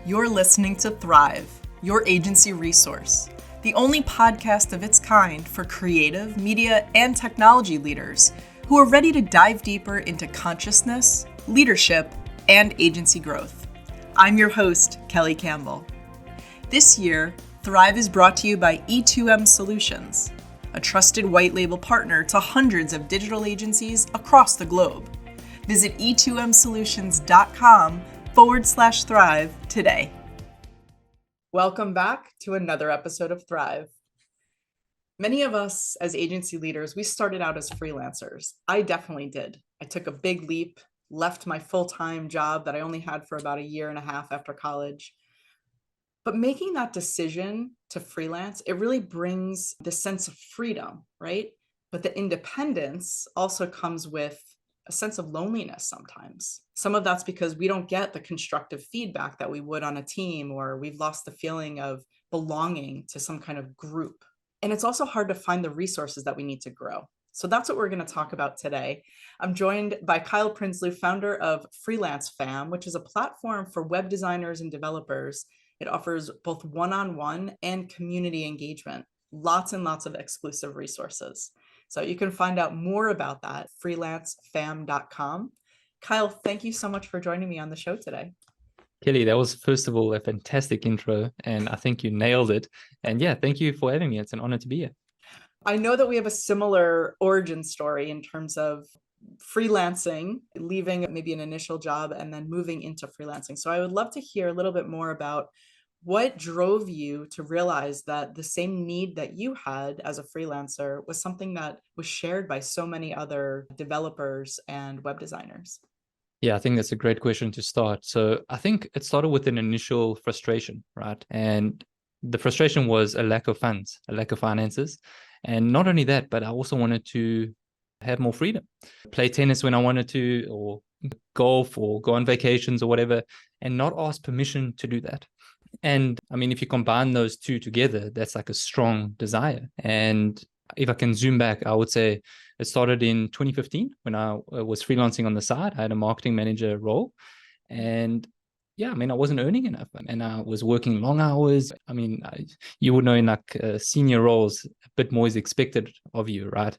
You're listening to Thrive, your agency resource, the only podcast of its kind for creative, media, and technology leaders who are ready to dive deeper into consciousness, leadership, and agency growth. I'm your host, Kelly Campbell. This year, Thrive is brought to you by E2M Solutions, a trusted white label partner to hundreds of digital agencies across the globe. Visit e2msolutions.com/thrive today. Welcome back to another episode of Thrive. Many of us as agency leaders, we started out as freelancers. I definitely did. I took a big leap, left my full-time job that I only had for about a year and a half after college. But making that decision to freelance, it really brings the sense of freedom, right? But the independence also comes with a sense of loneliness sometimes. Some of that's because we don't get the constructive feedback that we would on a team, or we've lost the feeling of belonging to some kind of group. And it's also hard to find the resources that we need to grow. So that's what we're going to talk about today. I'm joined by Kyle Prinsloo, founder of Freelance Fam, which is a platform for web designers and developers. It offers both one-on-one and community engagement, lots and lots of exclusive resources. So you can find out more about that, freelancefam.com. Kyle, thank you so much for joining me on the show today. Kelly, that was, first of all, a fantastic intro, and I think you nailed it. And yeah, thank you for having me. It's an honor to be here. I know that we have a similar origin story in terms of freelancing, leaving maybe an initial job and then moving into freelancing. So I would love to hear a little bit more about what drove you to realize that the same need that you had as a freelancer was something that was shared by so many other developers and web designers. Yeah, I think that's a great question to start. So I think it started with an initial frustration, right? And the frustration was a lack of funds, a lack of finances. And not only that, but I also wanted to have more freedom, play tennis when I wanted to, or golf, or go on vacations or whatever, and not ask permission to do that. And I mean, if you combine those two together, that's like a strong desire. And if I can zoom back, I would say it started in 2015 when I was freelancing on the side. I had a marketing manager role. And yeah, I mean, I wasn't earning enough, and I was working long hours. I mean, you would know in like senior roles, a bit more is expected of you, right?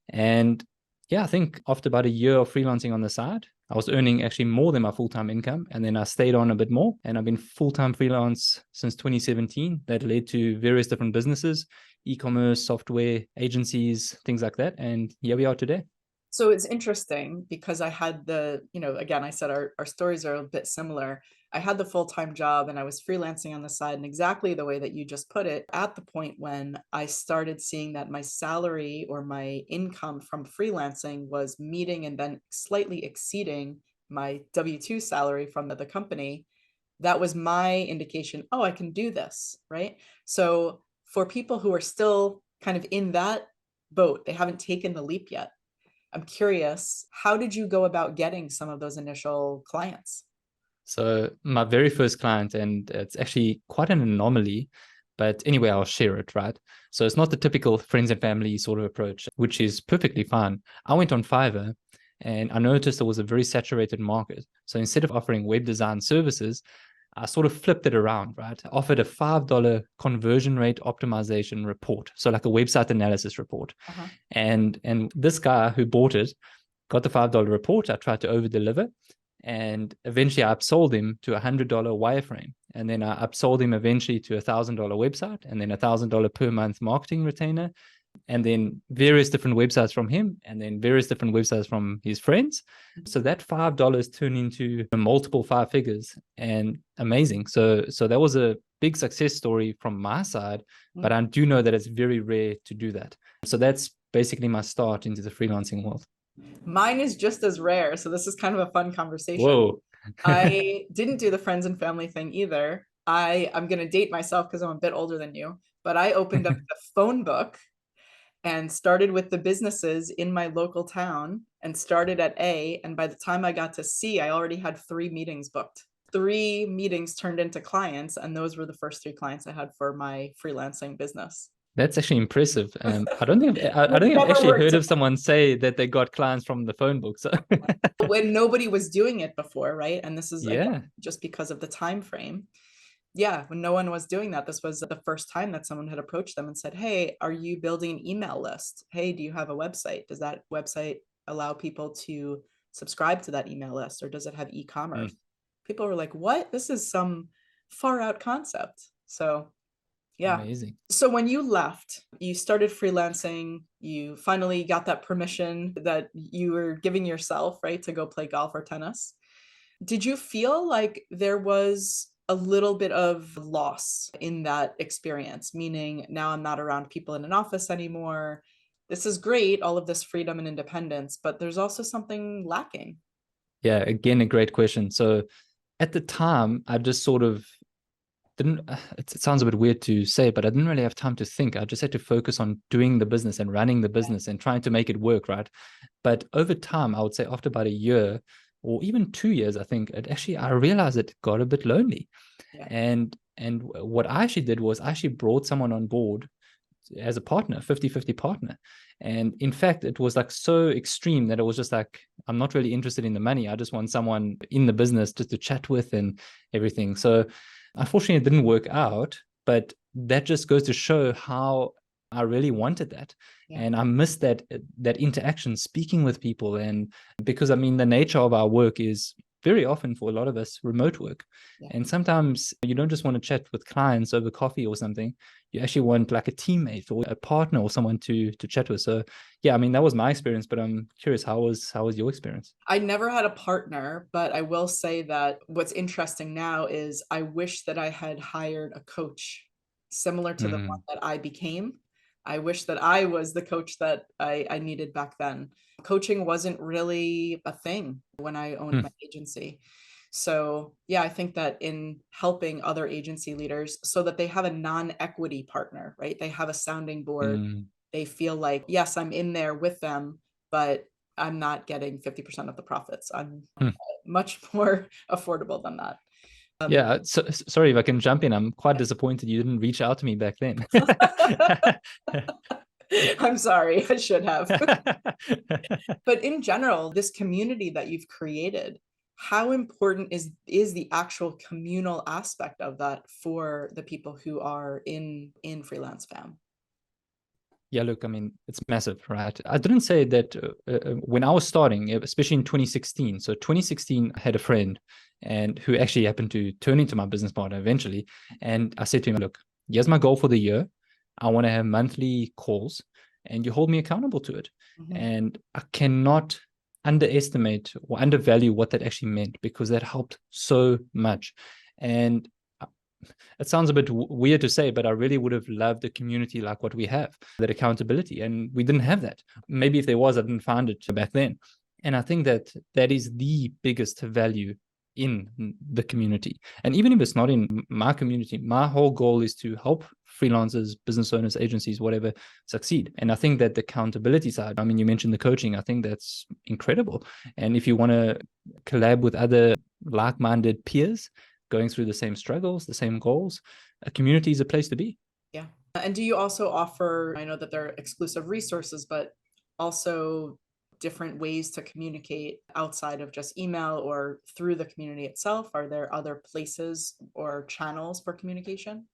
And yeah, I think after about a year of freelancing on the side, I was earning actually more than my full-time income. And then I stayed on a bit more, and I've been full-time freelance since 2017. That led to various different businesses, e-commerce, software, agencies, things like that. And here we are today. So it's interesting because I had again, I said our stories are a bit similar. I had the full-time job and I was freelancing on the side, and exactly the way that you just put it, at the point when I started seeing that my salary or my income from freelancing was meeting and then slightly exceeding my W-2 salary from the company, that was my indication, oh, I can do this, right? So for people who are still kind of in that boat, they haven't taken the leap yet. I'm curious, how did you go about getting some of those initial clients? So my very first client, and it's actually quite an anomaly, but anyway, I'll share it, right? So it's not the typical friends and family sort of approach, which is perfectly fine. I went on Fiverr and I noticed there was a very saturated market. So instead of offering web design services, I sort of flipped it around, right? I offered a $5 conversion rate optimization report. So like a website analysis report. Uh-huh. And this guy who bought it got the $5 report. I tried to over deliver. And eventually I upsold him to $100 wireframe. And then I upsold him eventually to $1,000 website, and then $1,000 per month marketing retainer, and then various different websites from him, and then various different websites from his friends. So that $5 turned into multiple five figures, and amazing. So that was a big success story from my side, but I do know that it's very rare to do that. So that's basically my start into the freelancing world. Mine is just as rare. So this is kind of a fun conversation. Whoa. I didn't do the friends and family thing either. I'm going to date myself because I'm a bit older than you, but I opened up the phone book and started with the businesses in my local town and started at A. And by the time I got to C, I already had 3 meetings booked. 3 meetings turned into clients. And those were the first 3 clients I had for my freelancing business. That's actually impressive. I don't It think I've never actually worked heard of someone say that they got clients from the phone book. So when nobody was doing it before, right? And this is again yeah. just because of the time frame. Yeah, when no one was doing that, this was the first time that someone had approached them and said, "Hey, are you building an email list? Hey, do you have a website? Does that website allow people to subscribe to that email list, or does it have e-commerce?" Mm, People were like, "What? This is some far out concept." So yeah. amazing. So when you left, you started freelancing, you finally got that permission that you were giving yourself, right, to go play golf or tennis. Did you feel like there was a little bit of loss in that experience? Meaning, now I'm not around people in an office anymore. This is great, all of this freedom and independence, but there's also something lacking. Yeah, again, a great question. So at the time, I just sort of didn't, it sounds a bit weird to say, but I didn't really have time to think. I just had to focus on doing the business and running the business and trying to make it work, right? But over time, I would say after about a year or even 2 years, I think it actually, I realized it got a bit lonely. Yeah. And what I actually did was I actually brought someone on board as a partner, 50-50 partner. And in fact, it was like so extreme that it was just like, I'm not really interested in the money. I just want someone in the business just to chat with and everything. So unfortunately, it didn't work out, but that just goes to show how I really wanted that. Yeah. And I missed that interaction, speaking with people. And because I mean, the nature of our work is very often for a lot of us remote work. Yeah. And sometimes you don't just want to chat with clients over coffee or something. You actually want like a teammate or a partner or someone to chat with. So yeah, I mean that was my experience, but I'm curious, how was your experience? I never had a partner, but I will say that what's interesting now is I wish that I had hired a coach similar to the one Mm, that I became. I wish that I was the coach that I needed back then. Coaching wasn't really a thing when I owned my mm, agency. So, yeah, I think that in helping other agency leaders so that they have a non-equity partner, right? They have a sounding board. mm, They feel like, yes, I'm in there with them, but I'm not getting 50% of the profits. I'm mm. much more affordable than that. Um, Yeah, so, sorry if I can jump in. I'm quite disappointed you didn't reach out to me back then. I'm sorry, I should have. But in general, this community that you've created, how important is the actual communal aspect of that for the people who are in freelance fam? Yeah, look, I mean, it's massive, right? I didn't say that when I was starting, especially in 2016. So 2016, I had a friend and who actually happened to turn into my business partner eventually. And I said to him, look, here's my goal for the year. I want to have monthly calls and you hold me accountable to it. Mhm. And I cannot underestimate or undervalue what that actually meant because that helped so much. And it sounds a bit weird to say, but I really would have loved a community like what we have, that accountability. And we didn't have that. Maybe if there was, I didn't find it back then. And I think that that is the biggest value in the community. And even if it's not in my community, my whole goal is to help freelancers, business owners, agencies, whatever, succeed. And I think that the accountability side, I mean, you mentioned the coaching, I think that's incredible. And if you want to collab with other like-minded peers going through the same struggles, the same goals, a community is a place to be. Yeah. And do you also offer, I know that they're exclusive resources, but also different ways to communicate outside of just email or through the community itself? Are there other places or channels for communication?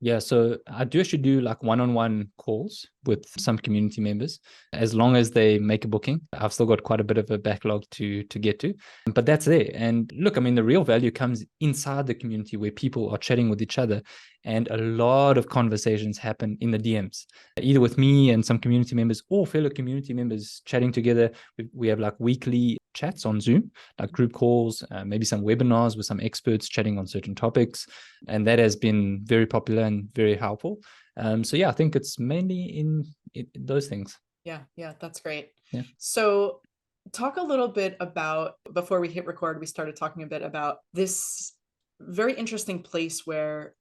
Yeah, so I do actually do like one-on-one calls with some community members as long as they make a booking. I've still got quite a bit of a backlog to get to, but that's there. And look, I mean, the real value comes inside the community where people are chatting with each other, and a lot of conversations happen in the DMs, either with me and some community members or fellow community members chatting together. We have like weekly chats on Zoom, like group calls, maybe some webinars with some experts chatting on certain topics, and that has been very popular and very helpful. So yeah, I think it's mainly in those things. Yeah, yeah, that's great. Yeah. So, talk a little bit about, before we hit record, we started talking a bit about this very interesting place where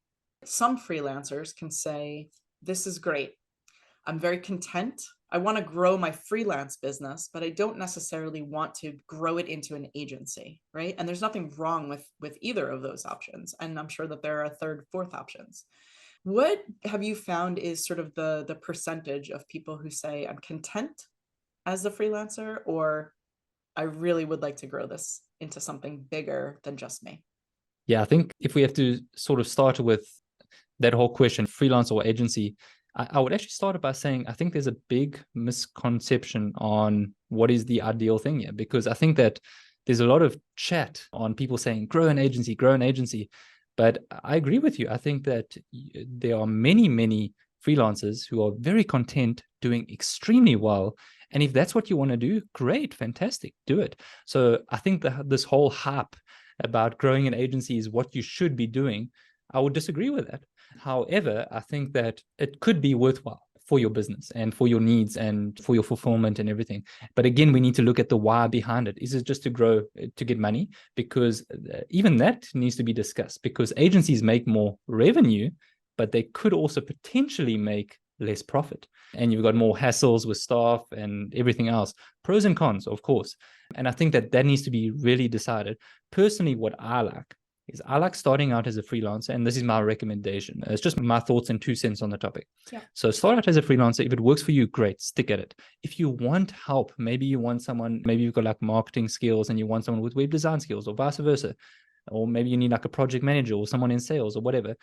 some freelancers can say, "This is great. I'm very content. I want to grow my freelance business, but I don't necessarily want to grow it into an agency," right? And there's nothing wrong with either of those options. And I'm sure that there are a third, fourth options. What have you found is sort of the percentage of people who say, I'm content as a freelancer, or I really would like to grow this into something bigger than just me? Yeah, I think if we have to sort of start with that whole question, freelance or agency, I would actually start it by saying I think there's a big misconception on what is the ideal thing here, because I think that there's a lot of chat on people saying grow an agency, grow an agency. But I agree with you. I think that there are many, many freelancers who are very content doing extremely well. And if that's what you want to do, great, fantastic, do it. So I think that this whole hype about growing an agency is what you should be doing. I would disagree with that. However, I think that it could be worthwhile for your business and for your needs and for your fulfillment and everything. But again, we need to look at the why behind it. Is it just to grow, to get money? Because even that needs to be discussed, because agencies make more revenue, but they could also potentially make less profit. And you've got more hassles with staff and everything else. Pros and cons, of course. And I think that that needs to be really decided. Personally, what I like is I like starting out as a freelancer, and this is my recommendation. It's just my thoughts and 2 cents on the topic. Yeah. So start out as a freelancer. If it works for you, great, stick at it. If you want help, maybe you want someone, maybe you've got like marketing skills and you want someone with web design skills, or vice versa, or maybe you need like a project manager or someone in sales or whatever,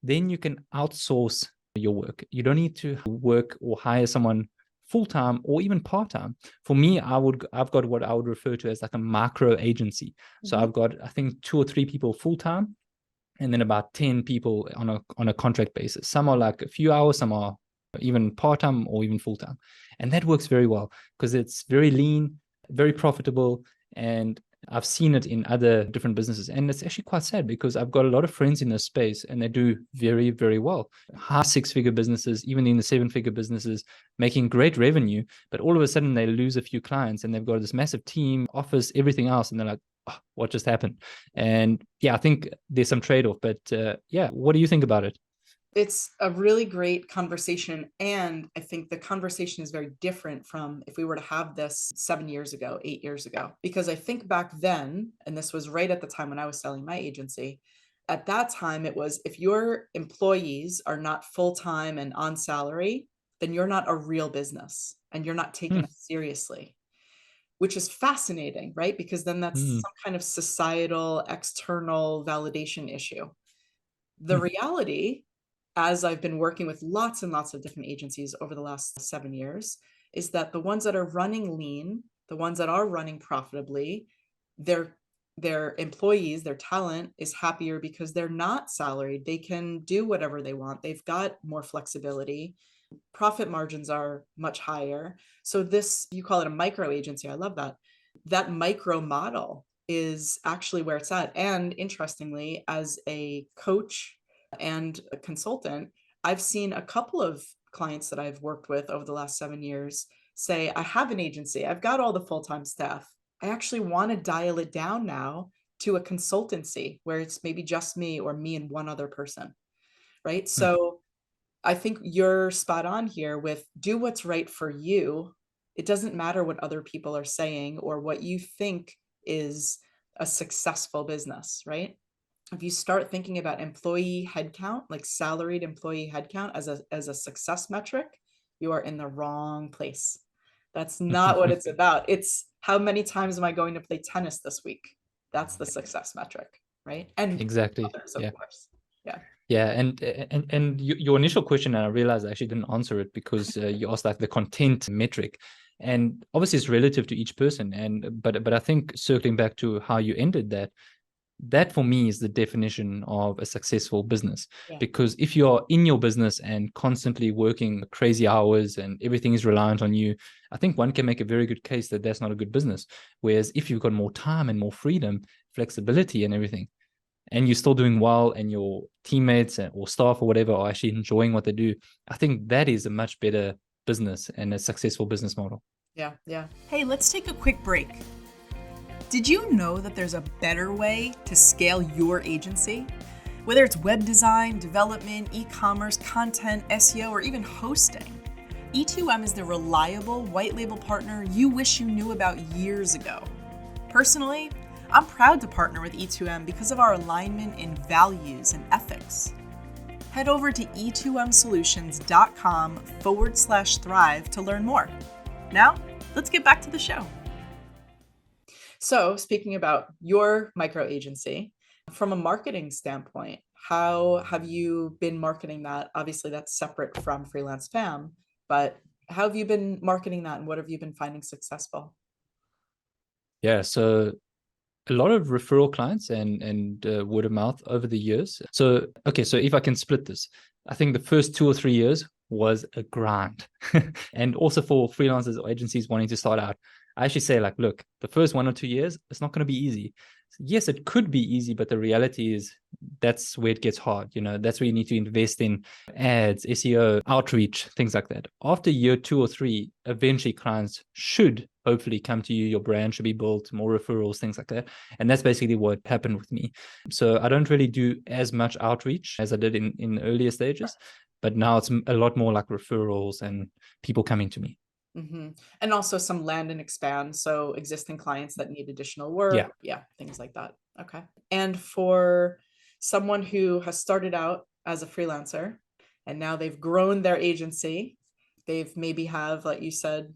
then you can outsource your work. You don't need to work or hire someone full-time or even part-time. For me, I've got what I would refer to as like a micro agency. So I've got, I think, 2 or 3 people full-time, and then about 10 people on a contract basis. Some are like a few hours, some are even part-time or even full-time. And that works very well because it's very lean, very profitable, and I've seen it in other different businesses. And it's actually quite sad because I've got a lot of friends in this space and they do very, very well. High 6-figure businesses, even in the 7-figure businesses, making great revenue. But all of a sudden they lose a few clients and they've got this massive team, office, everything else. And they're like, oh, what just happened? And yeah, I think there's some trade-off. But yeah, what do you think about it? It's a really great conversation. And I think the conversation is very different from if we were to have this 7 years ago, 8 years ago, because I think back then, and this was right at the time when I was selling my agency, at that time, it was if your employees are not full-time and on salary, then you're not a real business and you're not taken seriously, which is fascinating, right? Because then that's some kind of societal, external validation issue. The reality, as I've been working with lots and lots of different agencies over the last 7 years, is that the ones that are running lean, the ones that are running profitably, their employees, their talent is happier because they're not salaried. They can do whatever they want. They've got more flexibility. Profit margins are much higher. So this, you call it a micro agency. I love that. That micro model is actually where it's at. And interestingly, as a coach and a consultant, I've seen a couple of clients that I've worked with over the last 7 years say, I have an agency, I've got all the full-time staff. I actually want to dial it down now to a consultancy where it's maybe just me or me and one other person, right? So I think you're spot on here with do what's right for you. It doesn't matter what other people are saying or what you think is a successful business, right? If you start thinking about employee headcount, like salaried employee headcount as a success metric, you are in the wrong place. That's not what it's about. It's how many times am I going to play tennis this week? That's the success metric, right? And Exactly. others, of Yeah. course. Yeah. Yeah, and your initial question, and I realized I actually didn't answer it because you asked like the content metric, and obviously it's relative to each person. And but I think circling back to how you ended that, that for me is the definition of a successful business. Yeah. Because if you're in your business and constantly working crazy hours and everything is reliant on you, I think one can make a very good case that that's not a good business. Whereas if you've got more time and more freedom, flexibility and everything, and you're still doing well and your teammates or staff or whatever are actually enjoying what they do, I think that is a much better business and a successful business model. Yeah. Yeah. Hey, let's take a quick break. Did you know that there's a better way to scale your agency? Whether it's web design, development, e-commerce, content, SEO, or even hosting, E2M is the reliable white label partner you wish you knew about years ago. Personally, I'm proud to partner with E2M because of our alignment in values and ethics. Head over to e2msolutions.com/thrive to learn more. Now, let's get back to the show. So, speaking about your micro agency, from a marketing standpoint, how have you been marketing that? Obviously, that's separate from Freelance Fam, but how have you been marketing that and what have you been finding successful? Yeah, so a lot of referral clients and word of mouth over the years. So, okay, so if I can split this, I think the first 2 or 3 years was a grind. And also for freelancers or agencies wanting to start out, I actually say, like, look, the first 1 or 2 years, it's not going to be easy. Yes, it could be easy, but the reality is that's where it gets hard. That's where you need to invest in ads, SEO, outreach, things like that. After year 2 or 3, eventually clients should hopefully come to you. Your brand should be built, more referrals, things like that. And that's basically what happened with me. So I don't really do as much outreach as I did in earlier stages, but now it's a lot more like referrals and people coming to me. Mm-hmm. And also some land and expand. So existing clients that need additional work. Yeah, things like that. Okay. And for someone who has started out as a freelancer and now they've grown their agency, they've maybe have, like you said,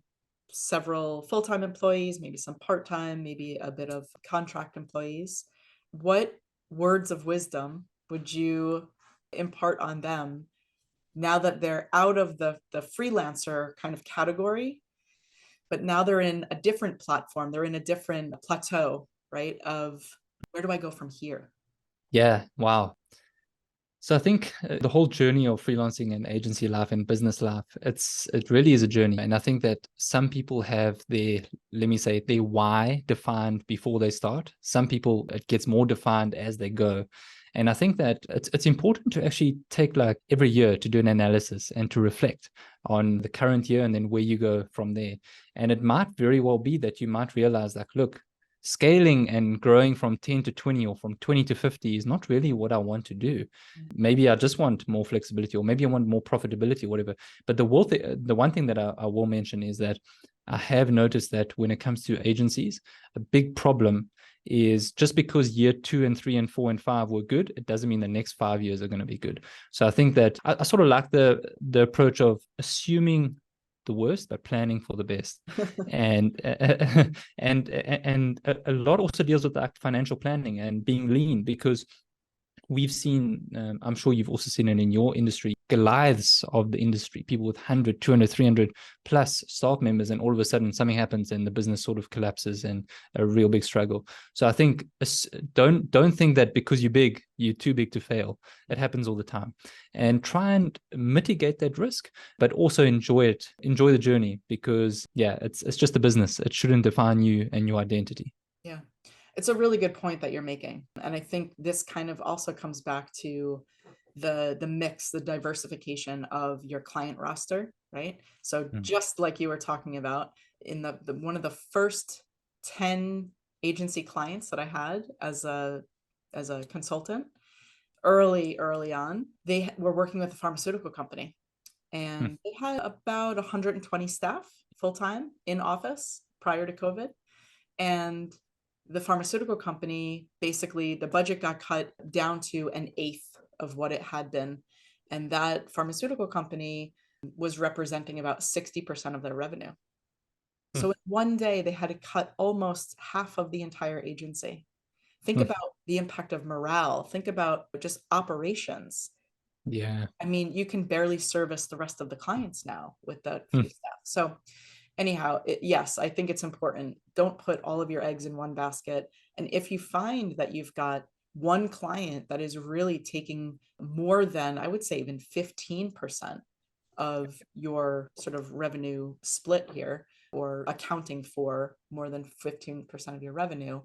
several full-time employees, maybe some part-time, maybe a bit of contract employees. What words of wisdom would you impart on them now that they're out of the freelancer kind of category, but now they're in a different platform, they're in a different plateau, right? Of where do I go from here? Yeah. Wow. So I think the whole journey of freelancing and agency life and business life, it really is a journey. And I think that some people have let me say, their why defined before they start. Some people, it gets more defined as they go. And I think that it's important to actually take like every year to do an analysis and to reflect on the current year and then where you go from there. And it might very well be that you might realize, like, look, scaling and growing from 10 to 20 or from 20 to 50 is not really what I want to do. Maybe I just want more flexibility, or maybe I want more profitability, whatever. But the one thing that I will mention is that I have noticed that when it comes to agencies, a big problem is just because year 2 and 3 and 4 and 5 were good, it doesn't mean the next 5 years are going to be good. So I think that I sort of like the approach of assuming the worst but planning for the best. and and a lot also deals with that financial planning and being lean, because we've seen, I'm sure you've also seen it in your industry, Goliaths of the industry, people with 100, 200, 300 plus staff members, and all of a sudden something happens and the business sort of collapses and a real big struggle. So I think don't think that because you're big, you're too big to fail. It happens all the time. And try and mitigate that risk, but also enjoy the journey, because it's just a business. It shouldn't define you and your identity. Yeah. It's a really good point that you're making. And I think this kind of also comes back to the mix, the diversification of your client roster, right? So just like you were talking about, in the one of the first 10 agency clients that I had as a consultant, early on, they were working with a pharmaceutical company, and they had about 120 staff full-time in office prior to COVID. And the pharmaceutical company, basically the budget got cut down to an eighth of what it had been. And that pharmaceutical company was representing about 60% of their revenue. So in one day, they had to cut almost half of the entire agency. Think about the impact of morale. Think about just operations. Yeah. I mean, you can barely service the rest of the clients now with that few staff. So anyhow, yes, I think it's important. Don't put all of your eggs in one basket. And if you find that you've got one client that is really taking more than, I would say, even 15% of your sort of revenue split here, or accounting for more than 15% of your revenue,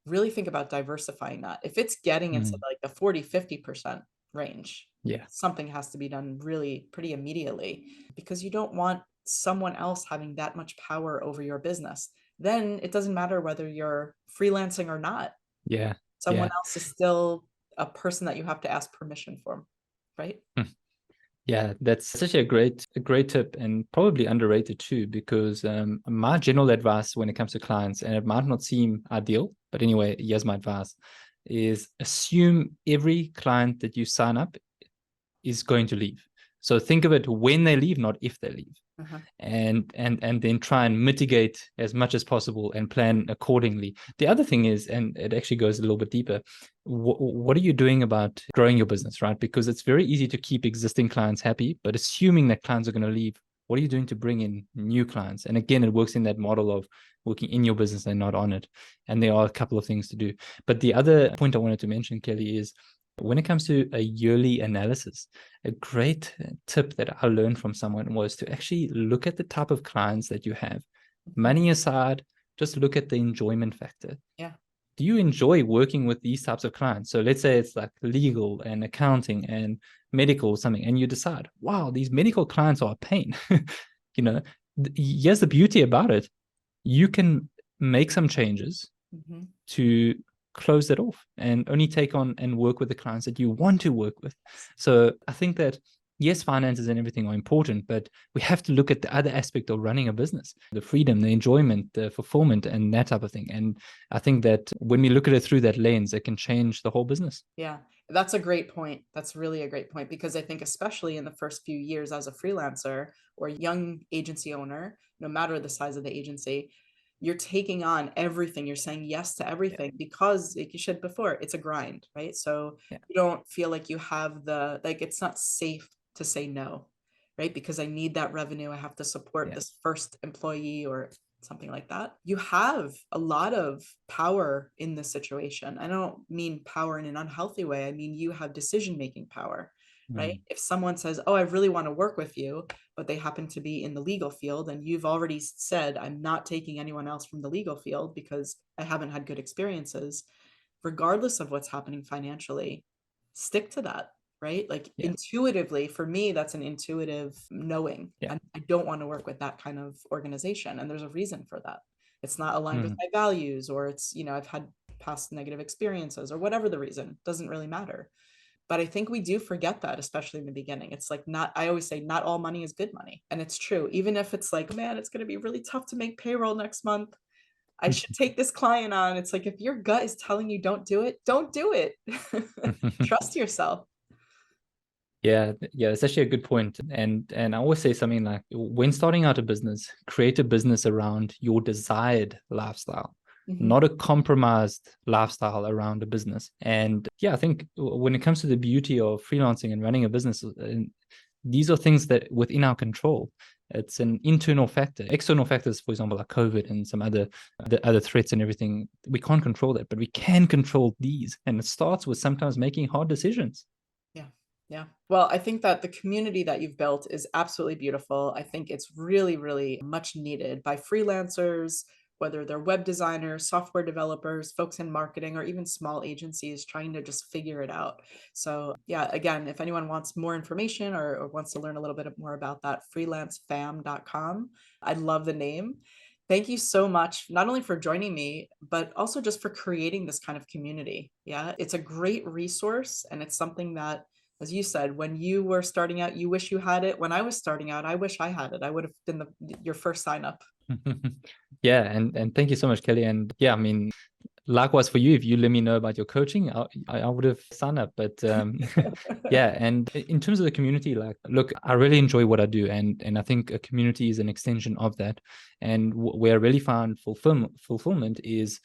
really think about diversifying that. If it's getting into like the 40-50% range, something has to be done really pretty immediately, because you don't want someone else having that much power over your business. Then it doesn't matter whether you're freelancing or not. Someone else is still a person that you have to ask permission for, right? Yeah, that's such a great tip, and probably underrated too, because my general advice when it comes to clients, and it might not seem ideal, but anyway, here's my advice, is assume every client that you sign up is going to leave. So think of it when they leave, not if they leave. Uh-huh. And then try and mitigate as much as possible and plan accordingly. The other thing is, and it actually goes a little bit deeper, what are you doing about growing your business, right? Because it's very easy to keep existing clients happy, but assuming that clients are going to leave, what are you doing to bring in new clients? And again, it works in that model of working in your business and not on it. And there are a couple of things to do. But the other point I wanted to mention, Kelly, is when it comes to a yearly analysis, a great tip that I learned from someone was to actually look at the type of clients that you have. Money aside, just look at the enjoyment factor. Yeah. Do you enjoy working with these types of clients? So let's say it's like legal and accounting and medical or something, and you decide, wow, these medical clients are a pain. Here's the beauty about it. You can make some changes to close that off and only take on and work with the clients that you want to work with. So I think that, yes, finances and everything are important, but we have to look at the other aspect of running a business, the freedom, the enjoyment, the fulfillment, and that type of thing. And I think that when we look at it through that lens, it can change the whole business. Yeah, that's a great point. That's really a great point, because I think especially in the first few years as a freelancer or young agency owner, no matter the size of the agency, you're taking on everything. You're saying yes to everything because, like you said before, it's a grind, right? So you don't feel like you have it's not safe to say no, right? Because I need that revenue. I have to support this first employee or something like that. You have a lot of power in this situation. I don't mean power in an unhealthy way. I mean, you have decision-making power, right? If someone says, oh, I really want to work with you, but they happen to be in the legal field, and you've already said, I'm not taking anyone else from the legal field because I haven't had good experiences, regardless of what's happening financially, stick to that, right? Like intuitively, for me, that's an intuitive knowing. I don't want to work with that kind of organization. And there's a reason for that. It's not aligned with my values, or it's, I've had past negative experiences, or whatever the reason, doesn't really matter. But I think we do forget that, especially in the beginning. It's like, I always say not all money is good money. And it's true. Even if it's like, man, it's going to be really tough to make payroll next month, I should take this client on. It's like, if your gut is telling you don't do it, don't do it. Trust yourself. Yeah, it's actually a good point. And I always say something like, when starting out a business, create a business around your desired lifestyle, not a compromised lifestyle around a business. And I think when it comes to the beauty of freelancing and running a business, these are things that within our control. It's an internal factor. External factors, for example, like COVID and some other threats and everything, we can't control that, but we can control these. And it starts with sometimes making hard decisions. Yeah. Well, I think that the community that you've built is absolutely beautiful. I think it's really, really much needed by freelancers, whether they're web designers, software developers, folks in marketing, or even small agencies trying to just figure it out. So again, if anyone wants more information or wants to learn a little bit more about that, freelancefam.com. I love the name. Thank you so much, not only for joining me, but also just for creating this kind of community. Yeah, it's a great resource, and it's something that, as you said, when you were starting out, you wish you had it. When I was starting out, I wish I had it. I would have been your first sign up. And thank you so much, Kelly. And I mean, likewise for you, if you let me know about your coaching, I would have signed up. But and in terms of the community, like, look, I really enjoy what I do, and I think a community is an extension of that. And where I really found fulfillment is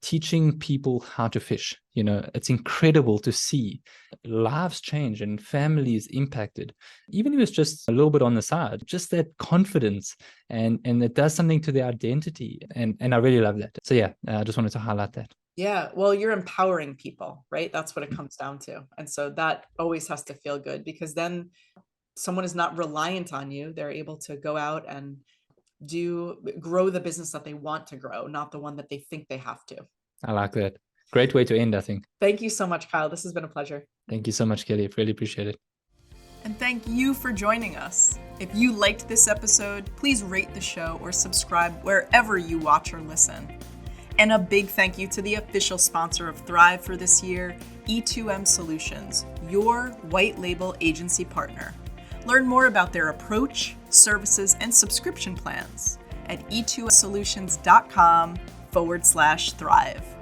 teaching people how to fish. It's incredible to see lives change and families impacted, even if it's just a little bit on the side, just that confidence, and it does something to their identity, and I really love that. So I just wanted to highlight that. Yeah, well, you're empowering people, right? That's what it comes down to. And so that always has to feel good, because then someone is not reliant on you. They're able to go out and grow the business that they want to grow, not the one that they think they have to. I like that. Great way to end, I think. Thank you so much, Kyle. This has been a pleasure. Thank you so much, Kelly. I really appreciate it. And thank you for joining us. If you liked this episode, please rate the show or subscribe wherever you watch or listen. And a big thank you to the official sponsor of Thrive for this year, E2M Solutions, your white label agency partner. Learn more about their approach, services, and subscription plans at e2solutions.com/thrive.